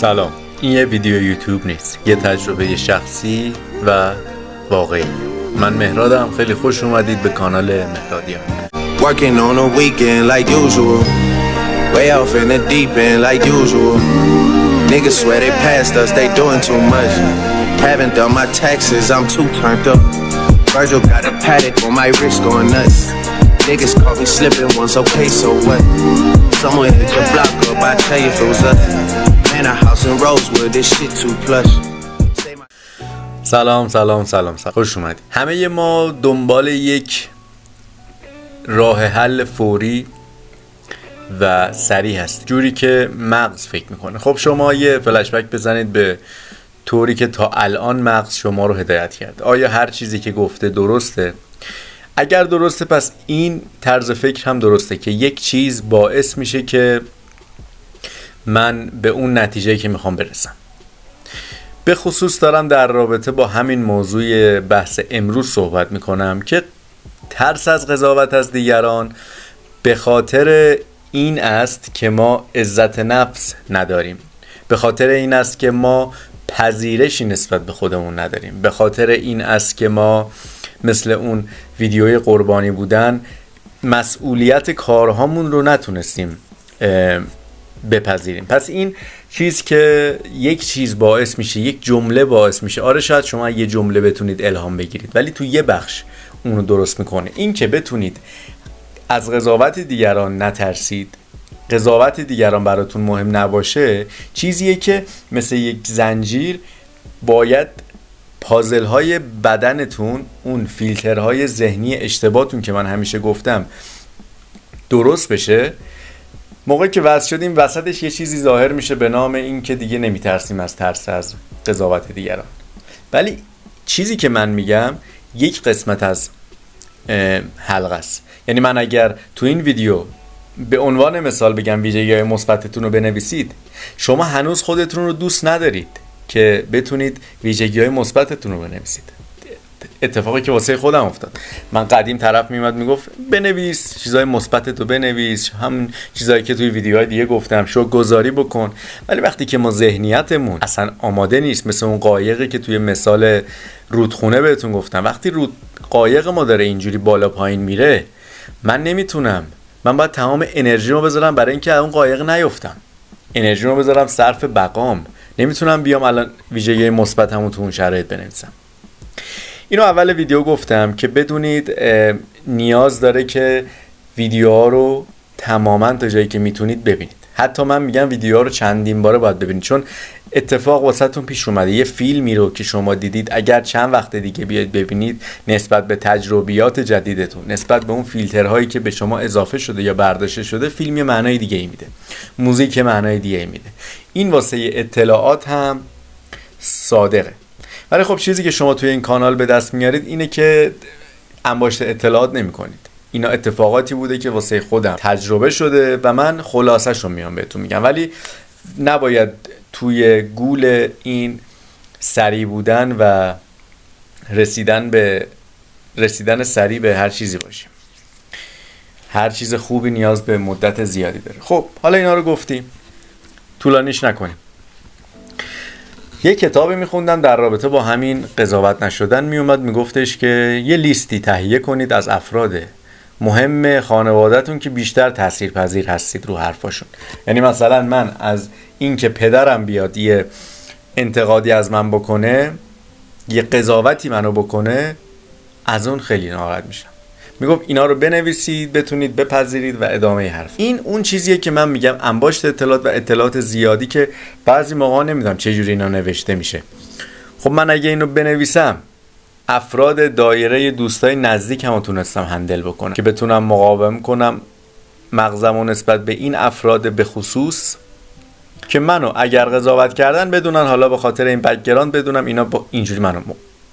سلام، این یه ویدیو یوتیوب نیست، یه تجربه شخصی و واقعی. من مهرادم، خیلی خوش اومدید به کانال مهرادیان. Working on a weekend like usual, way off in the deep end like usual. Niggas swear they passed us, they doing too much. Haven't done my taxes, I'm too turned up. Virgil got a paddock on my wrist going nuts. Niggas caught me slipping once, okay, so what? Someone hit your block up, I tell you if it was us. Man, a house in Rosewood, this shit too plush. سلام، خوش اومدید. همه ما دنبال یک راه حل فوری و سریع هست، جوری که مغز فکر میکنه. خب شما یه فلشبک بزنید به طوری که تا الان مغز شما رو هدایت کرد. آیا هر چیزی که گفته درسته؟ اگر درسته پس این طرز فکر هم درسته که یک چیز باعث میشه که من به اون نتیجه‌ای که میخوام برسم. به خصوص دارم در رابطه با همین موضوع بحث امروز صحبت میکنم که ترس از قضاوت از دیگران به خاطر این است که ما عزت نفس نداریم، به خاطر این است که ما پذیرشی نسبت به خودمون نداریم، به خاطر این است که ما مثل اون ویدیوی قربانی بودن مسئولیت کارهامون رو نتونستیم بپذیریم. پس این چیز که یک چیز باعث میشه، یک جمله باعث میشه، آره شاید شما یه جمله بتونید الهام بگیرید ولی تو یه بخش اونو درست میکنه. این که بتونید از قضاوت دیگران نترسید، قضاوت دیگران براتون مهم نباشه، چیزیه که مثل یک زنجیر باید پازل های بدنتون، اون فیلترهای ذهنی اشتباهتون که من همیشه گفتم درست بشه. موقعی که وصل شدیم وسطش یه چیزی ظاهر میشه به نام این که دیگه نمیترسیم از ترس از قضاوت دیگران. ولی چیزی که من میگم یک قسمت از حلقه است. یعنی من اگر تو این ویدیو به عنوان مثال بگم ویژگی‌های مثبتتون رو بنویسید، شما هنوز خودتون رو دوست ندارید که بتونید ویژگی‌های مثبتتون رو بنویسید. اتفاقی که واسه خودم افتاد. من قدیم طرف میومد میگفت بنویس چیزای مثبتتو بنویس، همون چیزایی که توی ویدیوهای دیگه گفتم، شکرگزاری بکن. ولی وقتی که ما ذهنیتمون اصلا آماده نیست، مثل اون قایقی که توی مثال رودخونه بهتون گفتم، وقتی قایق ما داره اینجوری بالا پایین میره، من نمیتونم، من باید تمام انرژیمو بذارم برای اینکه اون قایق نیفتم، انرژیمو بذارم صرف بقام. نمیتونم بیام الان ویژگی مثبتمو تو اون شرایط بنویسم. اینو اول ویدیو گفتم که بدونید نیاز داره که ویدیوها رو تماما تا جایی که میتونید ببینید. حتی من میگم ویدیوها رو چندین باره باید ببینید، چون اتفاق واسهتون پیش اومده یه فیلمی رو که شما دیدید اگر چند وقت دیگه بیاید ببینید، نسبت به تجربیات جدیدتون، نسبت به اون فیلترهایی که به شما اضافه شده یا برداشته شده، فیلم یه معنای دیگه ای میده، موزیک معنای دیگه ای میده. این واسه اطلاعات هم صادقه. ولی خب چیزی که شما توی این کانال به دست میارید اینه که انباشته اطلاعات نمی کنید. اینا اتفاقاتی بوده که واسه خودم تجربه شده و من خلاصش رو میام بهتون میگم. ولی نباید توی گول این سریع بودن و رسیدن سریع به هر چیزی باشیم. هر چیز خوبی نیاز به مدت زیادی داره. خب حالا اینا رو گفتیم، طولانیش نکنیم. یه کتابی میخوندم در رابطه با همین قضاوت نشدن، میومد میگفتش که یه لیستی تهیه کنید از افراد مهم خانواده‌تون که بیشتر تاثیرپذیر هستید رو حرفاشون. یعنی مثلا من از این که پدرم بیاد یه انتقادی از من بکنه، یه قضاوتی منو بکنه، از اون خیلی ناراحت میشم. میگم اینا رو بنویسید بتونید بپذیرید و ادامه حرف. این اون چیزیه که من میگم انباشت اطلاعات و اطلاعات زیادی که بعضی موقع نمیدونم چه جوری اینا نوشته میشه. خب من اگه اینو بنویسم، افراد دایره دوستای نزدیکمو تونستم هندل بکنم که بتونم مقاوم کنم مغزمو نسبت به این افراد به خصوص که منو اگر قضاوت کردن بدونن، حالا به خاطر این بک‌گراند بدونم اینا با اینجوری منو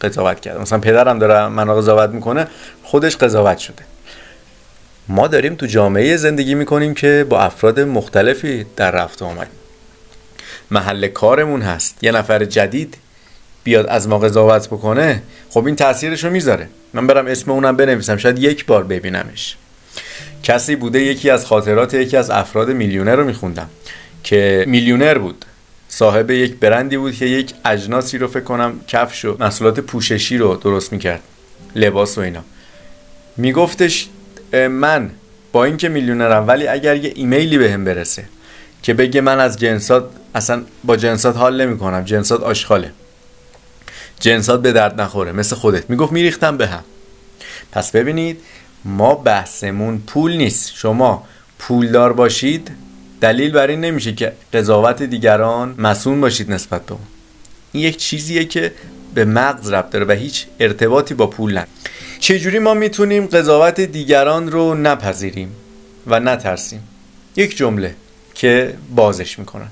قضاوت کرده. مثلا پدرم داره منو قضاوت میکنه، خودش قضاوت شده. ما داریم تو جامعه زندگی میکنیم که با افراد مختلفی در رفت و آمد. محل کارمون هست، یه نفر جدید بیاد از ما قضاوت بکنه، خب این تاثیرشو میذاره. من برم اسم اونم بنویسم، شاید یک بار ببینمش. کسی بوده، یکی از خاطرات یکی از افراد میلیونر رو میخوندم که میلیونر بود، صاحب یک برندی بود که یک اجناسی رو فکر کنم کفش و محصولات پوششی رو درست میکرد، لباس و اینا. میگفتش من با اینکه میلیونرم ولی اگر یه ایمیلی بهم برسه که بگه من از جنسات اصلا با جنسات حال نمیکنم، جنسات آشغاله، جنسات به درد نخوره مثل خودت، میگفت میریختم به هم. پس ببینید ما بحثمون پول نیست. شما پولدار باشید دلیل بر این نمیشه که قضاوت دیگران مسئول باشید نسبت به اون. این یک چیزیه که به مغز ربط داره و هیچ ارتباطی با پول نداره. چجوری ما میتونیم قضاوت دیگران رو نپذیریم و نترسیم؟ یک جمله که بازش میکنن.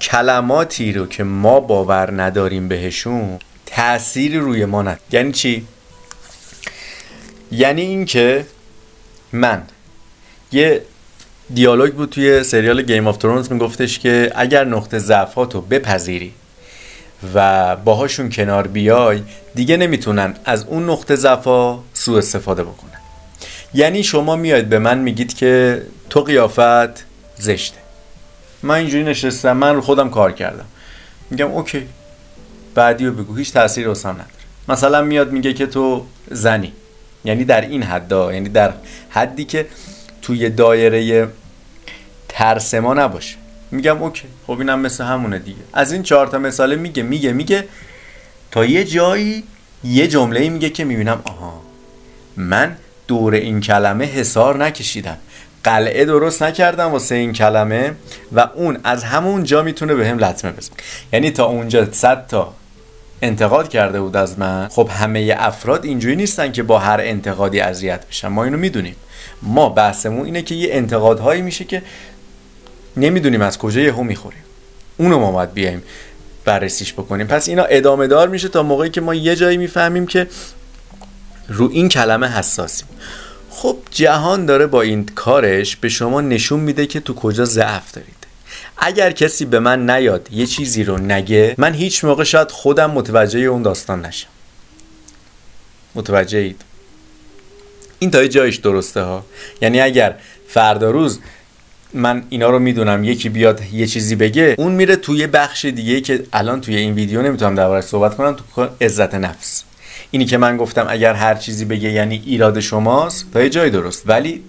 کلماتی رو که ما باور نداریم بهشون تأثیری روی ما نداره. یعنی چی؟ یعنی این که من یه دیالوگ بود توی سریال گیم آف ترونز میگفتش که اگر نقطه ضعفاتو بپذیری و باهاشون کنار بیای دیگه نمیتونن از اون نقطه ضعفا سوء استفاده بکنن. یعنی شما میاید به من میگید که تو قیافت زشته، من اینجوری نشستم، من رو خودم کار کردم، میگم اوکی بعدیو بگو، هیچ تأثیری واسم نداره. مثلا میاد میگه که تو زنی، یعنی در این حدا، یعنی در حدی که توی دایره ترس ما نباشه، میگم اوکی خب اینم مثل همونه دیگه. از این 4 تا مثاله میگه تا یه جایی یه جمله‌ای میگه که میبینم آها من دور این کلمه حصار نکشیدم، قلعه درست نکردم واسه این کلمه و اون از همون جا میتونه بهم لطمه بزنه. یعنی تا اونجا 100 تا انتقاد کرده بود از من. خب همه افراد اینجوری نیستن که با هر انتقادی اذیت بشن، ما اینو میدونیم. ما بحثمون اینه که یه انتقادهایی میشه که نمیدونیم از کجا یهو میخوریم، اونو ما باید بیایم بررسیش بکنیم. پس اینا ادامه دار میشه تا موقعی که ما یه جایی میفهمیم که رو این کلمه حساسیم. خب جهان داره با این کارش به شما نشون میده که تو کجا ضعف دارید. اگر کسی به من نیاد یه چیزی رو نگه، من هیچ موقع شاید خودم متوجه اون داستان نشم. متوجه اید؟ این تا یه جایش درسته ها. یعنی اگر فردا روز من اینا رو میدونم یکی بیاد یه چیزی بگه، اون میره توی بخش دیگه که الان توی این ویدیو نمیتونم دربارش صحبت کنم، تو عزت نفس. اینی که من گفتم اگر هر چیزی بگه یعنی ایراد شماست، تا یه جای درست، ولی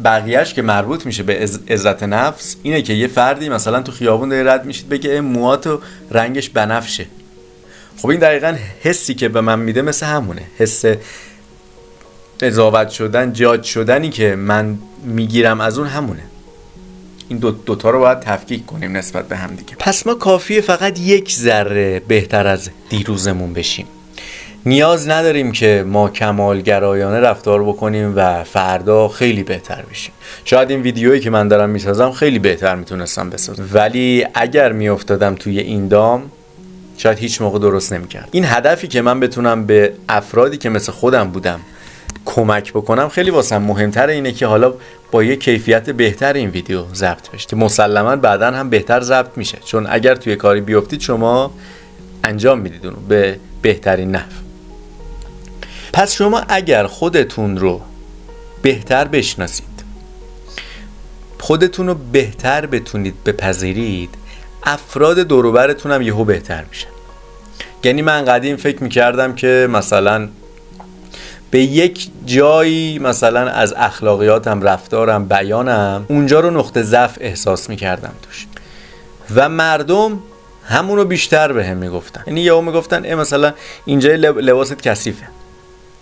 بقیهش که مربوط میشه به عزت نفس اینه که یه فردی مثلا تو خیابون داره رد میشید بگه موهاتو رنگش بنفشه. خب این دقیقاً حسی که به من میده مثل همونه، حس قضاوت شدن، جاج شدنی که من میگیرم از اون همونه. این دوتا رو باید تفکیک کنیم نسبت به هم دیگه. پس ما کافیه فقط یک ذره بهتر از دیروزمون بشیم. نیاز نداریم که ما کمالگرایانه رفتار بکنیم و فردا خیلی بهتر بشیم. شاید این ویدیویی که من دارم میسازم خیلی بهتر میتونستم بسازم، ولی اگر میافتادم توی این دام شاید هیچ موقع درست نمیکرد. این هدفی که من بتونم به افرادی که مثل خودم بودم کمک بکنم خیلی واسم مهمتره اینه که حالا با یه کیفیت بهتر این ویدیو ضبط بشه که مسلماً بعداً هم بهتر ضبط میشه، چون اگر توی کاری بیافتید شما انجام میدید اونو به بهترین نحو. پس شما اگر خودتون رو بهتر بشناسید، خودتون رو بهتر بتونید بپذیرید، افراد دور و برتون هم یهو بهتر میشن. یعنی من قدیم فکر میکردم که مثلا به یک جایی مثلا از اخلاقیاتم، رفتارم، بیانم اونجا رو نقطه ضعف احساس میکردم توش و مردم همونو بیشتر بهم میگفتن. یعنی یهو میگفتن مثلا اینجا لباست کثیفه،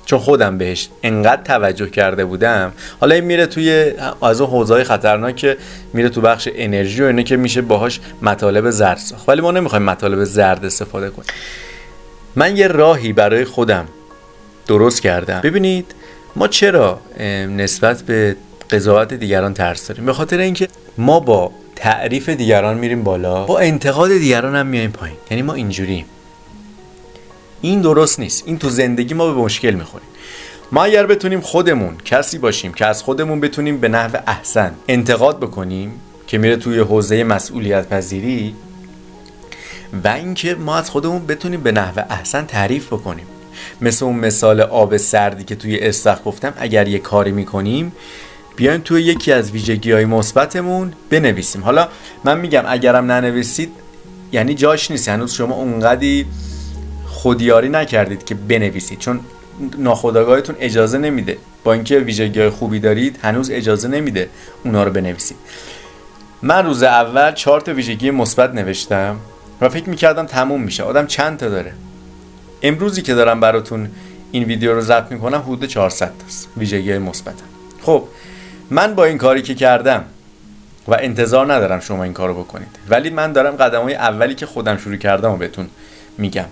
چون خودم بهش انقدر توجه کرده بودم. حالا این میره توی از اون حوزه‌های خطرناک که میره تو بخش انرژی و اینه که میشه باهاش مطالب زرد ساخت، ولی ما نمیخوایم مطالب زرد استفاده کنیم. من یه راهی برای خودم درست کردم. ببینید ما چرا نسبت به قضاوت دیگران ترس داریم؟ به خاطر اینکه ما با تعریف دیگران میریم بالا، با انتقاد دیگران هم میایم پایین. یعنی ما اینجوریم. این درست نیست. این تو زندگی ما به مشکل میخوریم. ما اگر بتونیم خودمون کسی باشیم که از خودمون بتونیم به نحو احسن انتقاد بکنیم که میره توی حوزه مسئولیت پذیری، و اینکه ما از خودمون بتونیم به نحو احسن تعریف بکنیم. مثل اون مثال آب سردی که توی استخر گفتم، اگر یه کاری میکنیم بیایم توی یکی از ویژگی‌های مثبتمون بنویسیم. حالا من میگم اگرم ننویسید یعنی جاش نیست. هنوز شما اونقدی خودیاری نکردید که بنویسید، چون ناخودآگاهتون اجازه نمیده. با اینکه ویژگی‌های خوبی دارید هنوز اجازه نمیده اونا رو بنویسید. من روز اول 4 تا ویژگی مثبت نوشتم و فکر میکردم تموم میشه. آدم چند تا داره؟ امروزی که دارم براتون این ویدیو رو ضبط میکنم حدود 400 تاست ویژگی مثبت. خب من با این کاری که کردم و انتظار ندارم شما این کارو بکنید، ولی من دارم قدم‌های اولی که خودم شروع کردم و بهتون میگم.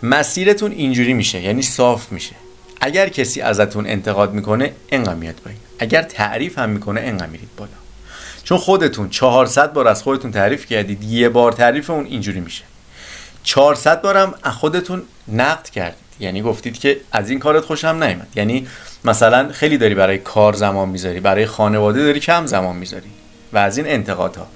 مسیرتون اینجوری میشه، یعنی صاف میشه. اگر کسی ازتون انتقاد میکنه انقدر میاد پایین، اگر تعریف هم میکنه انقدر میرید بالا. چون خودتون 400 بار از خودتون تعریف کردید، یه بار تعریف اون اینجوری میشه. 400 بارم از خودتون نقد کردید، یعنی گفتید که از این کارت خوشم نیامد. یعنی مثلا خیلی داری برای کار زمان میذاری، برای خانواده داری کم زمان میذاری و از این انتقادها.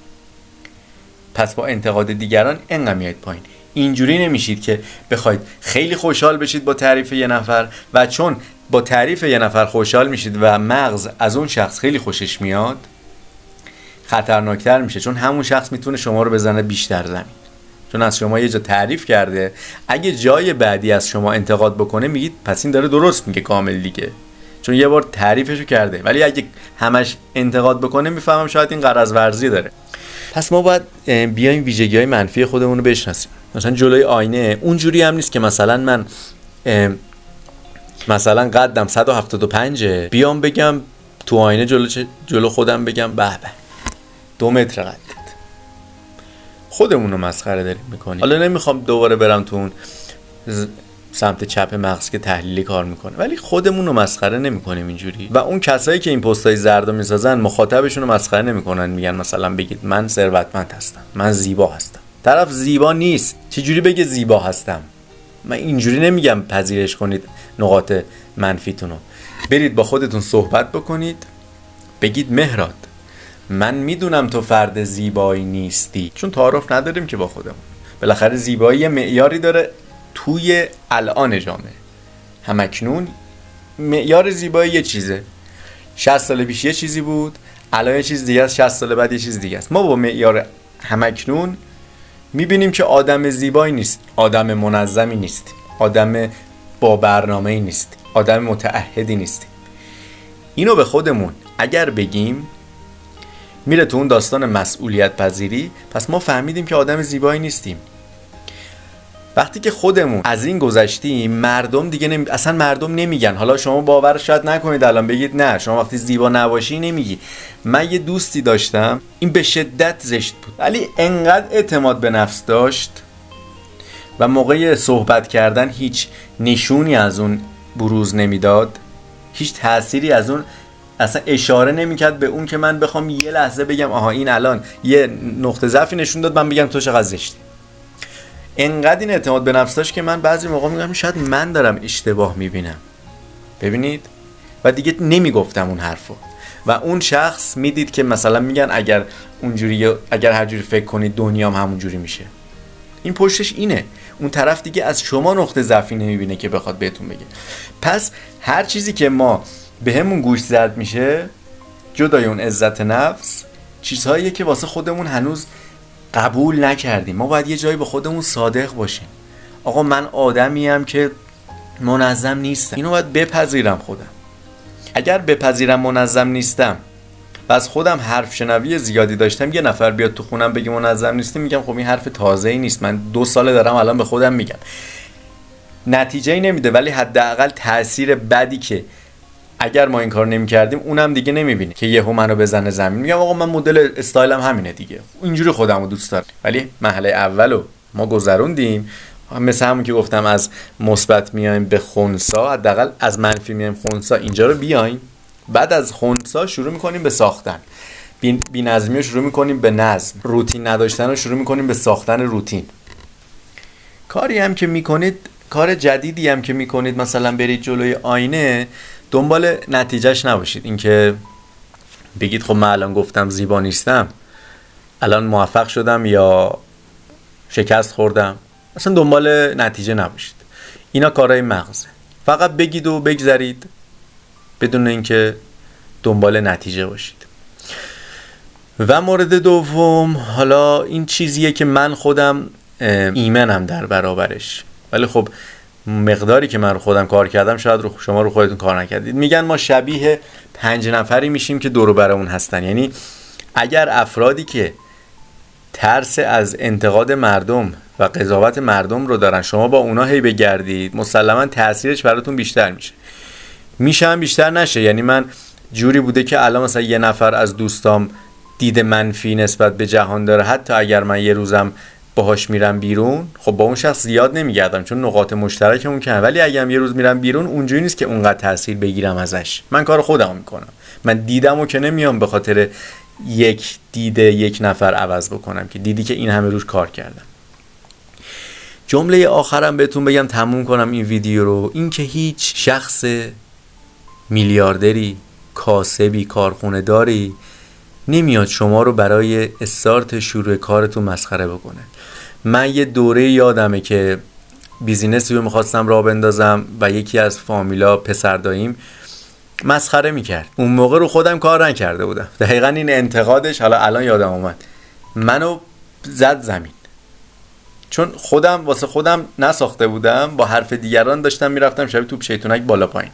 پس با انتقاد دیگران انقدر میاد پایین. اینجوری نمیشید که بخواید خیلی خوشحال بشید با تعریف یه نفر و چون با تعریف یه نفر خوشحال میشید و مغز از اون شخص خیلی خوشش میاد، خطرناکتر میشه. چون همون شخص میتونه شما رو بزنه بیشتر زمین، چون از شما یه جا تعریف کرده. اگه جای بعدی از شما انتقاد بکنه میگید پس این داره درست میگه کامل دیگه، چون یه بار تعریفشو کرده. ولی اگه همش انتقاد بکنه میفهمم شاید این غرض ورزی داره. پس ما باید بیایم ویژگی‌های منفی خودمون رو بشناسیم. مثلا جلوی آینه اونجوری هم نیست که مثلا من مثلا قدم 175 بیام بگم تو آینه جلو خودم بگم به به 2 متر قدت. خودمون رو مسخره داریم میکنیم. حالا نمیخوام دوباره برم تو اون سمت چپ مغز که تحلیلی کار میکنه، ولی خودمون رو مسخره نمیکنیم اینجوری. و اون کسایی که این پستای زرد رو میسازن مخاطبشون رو مسخره نمیکنن، میگن مثلا بگید من ثروتمند هستم، من زیبا هستم. طرف زیبا نیست، چجوری بگه زیبا هستم؟ من اینجوری نمیگم پذیرش کنید نقاط منفیتون رو. برید با خودتون صحبت بکنید، بگید مهراد من میدونم تو فرد زیبایی نیستی، چون تعارف نداریم که با خودمون. بالاخره زیبایی یه معیاری داره توی الان جامعه. همکنون معیار زیبایی یه چیزه، 60 سال پیش یه چیزی بود، الان یه چیز دیگه است، 60 سال بعد یه چیز دیگه است. ما با معیار همکنون میبینیم که آدم زیبایی نیست، آدم منظمی نیست، آدم با برنامه‌ای نیست، آدم متعهدی نیست. اینو به خودمون اگر بگیم میره تو اون داستان مسئولیت پذیری. پس ما فهمیدیم که آدم زیبایی نیستیم. وقتی که خودمون از این گذشتیم مردم دیگه اصلا مردم نمیگن. حالا شما باور شاید نکنید الان بگید نه شما وقتی زیبا نباشی نمیگی. من یه دوستی داشتم این به شدت زشت بود ولی انقدر اعتماد به نفس داشت و موقع صحبت کردن هیچ نشونی از اون بروز نمیداد، هیچ تأثیری از اون اصلا اشاره نمیکرد به اون که من بخوام یه لحظه بگم آها این الان یه نقطه ضعفی نشون داد من بگم تو چقدر زشتی. انقدر این اعتماد به نفس داشت که من بعضی موقع میگم شاید من دارم اشتباه میبینم. ببینید و دیگه نمیگفتم اون حرفو و اون شخص میدید که مثلا میگن اگر اونجوری اگر هر جوری فکر کنید دنیام همونجوری میشه. این پشتش اینه. اون طرف دیگه از شما نقطه ضعفی نمیبینه که بخواد بهتون بگه. پس هر چیزی که ما به همون گوش زد میشه جدای اون عزت نفس چیزهاییه که واسه خودمون هنوز قبول نکردیم. ما باید یه جایی به خودمون صادق باشیم. آقا من آدمیم که منظم نیستم، اینو باید بپذیرم خودم. اگر بپذیرم منظم نیستم و از خودم حرف شنوی زیادی داشتم، یه نفر بیاد تو خونم بگه منظم نیستی، میگم خب این حرف تازه‌ای نیست، من 2 ساله دارم الان به خودم میگم. نتیجه‌ای نمیده ولی حداقل تأثیر بدی که اگر ما این کار نمی‌کردیم اونم دیگه نمی‌بینه که یهو منو بزنه زمین. میگم آقا من مدل استایلم همینه دیگه، اینجوری خودمو دوست دارم. ولی مرحله اولو ما گذروندیم. مثل همون که گفتم از مثبت میایم به خنثی، حداقل از منفی میایم خنثی. اینجا رو بیایم، بعد از خنثی شروع می‌کنیم به ساختن. بی‌نظمی رو شروع می‌کنیم به نظم، روتین نداشتن رو شروع می‌کنیم به ساختن روتین. کاری هم که می‌کنید، کار جدیدی هم که می‌کنید، مثلا برید جلوی آینه، دنبال نتیجهش نباشید. اینکه بگید خب من الان گفتم زیبا نیستم، الان موفق شدم یا شکست خوردم. اصلا دنبال نتیجه نباشید. اینا کارهای مغزه. فقط بگید و بگذرید بدون اینکه دنبال نتیجه باشید. و مورد دوم، حالا این چیزیه که من خودم ایمنم در برابرش، ولی خب مقداری که من رو خودم کار کردم شاید شما رو خودتون کار نکردید. میگن ما شبیه 5 نفری میشیم که دور و برمون هستن. یعنی اگر افرادی که ترس از انتقاد مردم و قضاوت مردم رو دارن، شما با اونا هی بگردید، مسلما تاثیرش براتون بیشتر میشه هم بیشتر نشه. یعنی من جوری بوده که الان مثلا یه نفر از دوستام دید منفی نسبت به جهان داره، حتی اگر من یه روزم باهاش میرم بیرون، خب با اون شخص زیاد نمیگردم چون نقاط مشترکمون کمه، ولی اگه هم یه روز میرم بیرون اونجوری نیست که اونقدر تاثیر بگیرم ازش. من کار خودم میکنم، من دیدمو که نمیام به خاطر یک دید یک نفر عوض بکنم که دیدی که این همه روش کار کردم. جمله آخرم بهتون بگم تموم کنم این ویدیو رو، این که هیچ شخص میلیاردری، کاسبی، کارخونه داری نمیاد شما رو برای استارت شروع کارتون مسخره بکنه. من یه دوره یادمه که بیزینسی رو میخواستم راه بندازم و یکی از فامیلا پسر داییم مسخره میکرد. اون موقع رو خودم کار نکرده بودم، دقیقا این انتقادش حالا الان یادم اومد منو زد زمین، چون خودم واسه خودم نساخته بودم، با حرف دیگران داشتم میرفتم شبیه توپ شیطونک بالا پایین.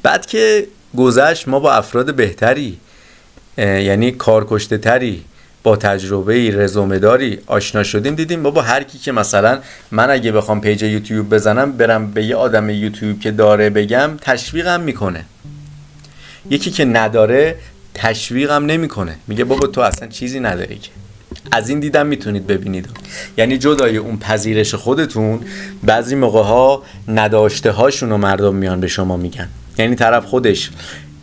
بعد که گذشت ما با افراد بهتری، یعنی کارکشته تری، با تجربه‌ای، رزومه داری آشنا شدیم، دیدیم بابا هر کی که مثلا من اگه بخوام پیج یوتیوب بزنم برم به یه آدم یوتیوب که داره بگم تشویقم میکنه، یکی که نداره تشویقم نمیکنه، میگه بابا تو اصلا چیزی نداری. که از این دیدم میتونید ببینید، یعنی جدای اون پذیرش خودتون بعضی موقع‌ها نداشته هاشونو مردم میان به شما میگن. یعنی طرف خودش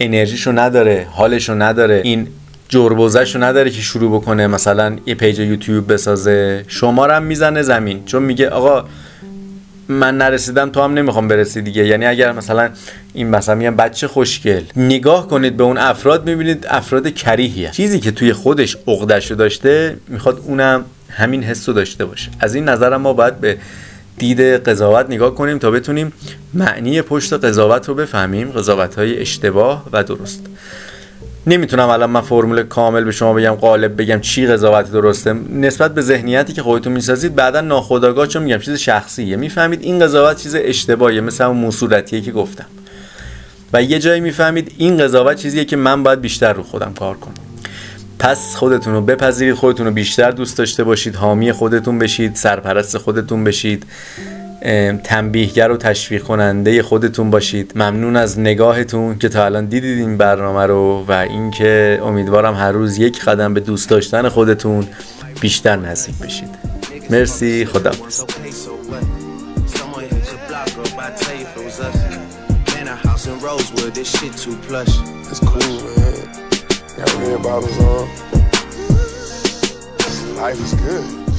انرژیشو نداره، حالشو نداره، این جربوزهشو نداره که شروع بکنه مثلا یه پیج یوتیوب بسازه، شما رو هم میزنه زمین، چون میگه آقا من نرسیدم تو هم نمیخوام برسی دیگه. یعنی اگر مثلا این مثلا میگم بچه خوشگل، نگاه کنید به اون افراد میبینید افراد کریهیه، چیزی که توی خودش عقدهشو داشته میخواد اونم همین حسو داشته باشه. از این نظرم ما باید به دید قضاوت نگاه کنیم تا بتونیم معنی پشت قضاوت رو بفهمیم، قضاوت‌های اشتباه و درست. نمیتونم الان من فرمول کامل به شما بگم، قالب بگم چی قضاوت درسته نسبت به ذهنیتی که خودتون میسازید. بعدا ناخودآگاه چون میگم چیز شخصیه، میفهمید این قضاوت چیز اشتباهیه، مثل اون موصولتیه که گفتم، و یه جایی میفهمید این قضاوت چیزیه که من باید بیشتر رو خودم کار کنم. پس خودتون رو بپذیرید، خودتون رو بیشتر دوست داشته باشید، حامی خودتون بشید، سرپرست خودتون بشید، تنبیهگر و تشویق کننده خودتون باشید. ممنون از نگاهتون که تا الان دیدید این برنامه رو، و اینکه امیدوارم هر روز یک قدم به دوست داشتن خودتون بیشتر نزدیک بشید. مرسی، خداحافظ. Got red bottles on. Life is good.